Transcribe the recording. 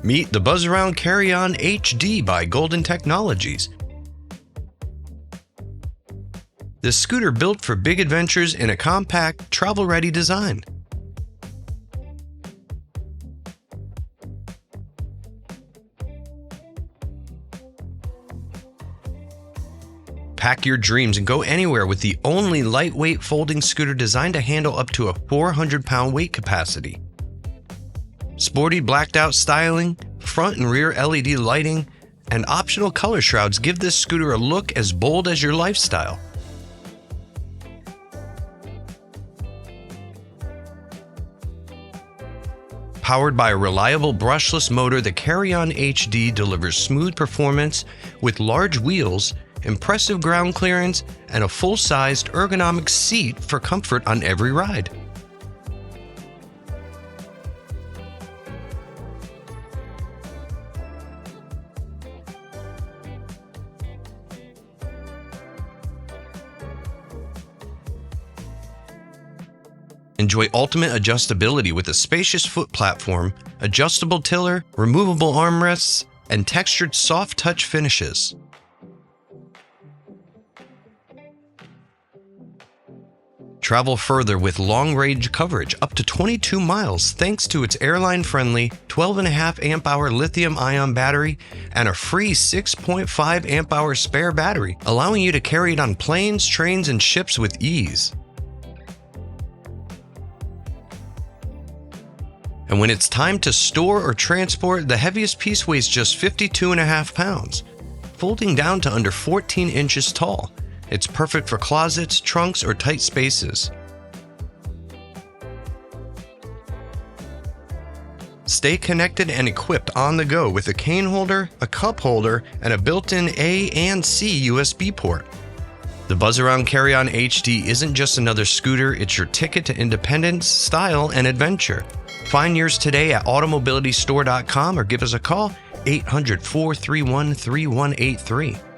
Meet the Buzzaround CarryOn HD by Golden Technologies. This scooter built for big adventures in a compact, travel-ready design. Pack your dreams and go anywhere with the only lightweight folding scooter designed to handle up to a 400-pound weight capacity. Sporty blacked-out styling, front and rear LED lighting, and optional color shrouds give this scooter a look as bold as your lifestyle. Powered by a reliable brushless motor, the CarryOn HD delivers smooth performance with large wheels, impressive ground clearance, and a full-sized ergonomic seat for comfort on every ride. Enjoy ultimate adjustability with a spacious foot platform, adjustable tiller, removable armrests, and textured soft touch finishes. Travel further with long-range coverage up to 22 miles thanks to its airline-friendly 12.5 amp-hour lithium-ion battery and a free 6.5 amp-hour spare battery, allowing you to carry it on planes, trains, and ships with ease. And when it's time to store or transport, the heaviest piece weighs just 52.5 pounds, folding down to under 14 inches tall. It's perfect for closets, trunks, or tight spaces. Stay connected and equipped on the go with a cane holder, a cup holder, and a built-in A and C USB port. The Buzzaround CarryOn HD isn't just another scooter, it's your ticket to independence, style, and adventure. Find yours today at automobilitystore.com or give us a call, 800-431-3183.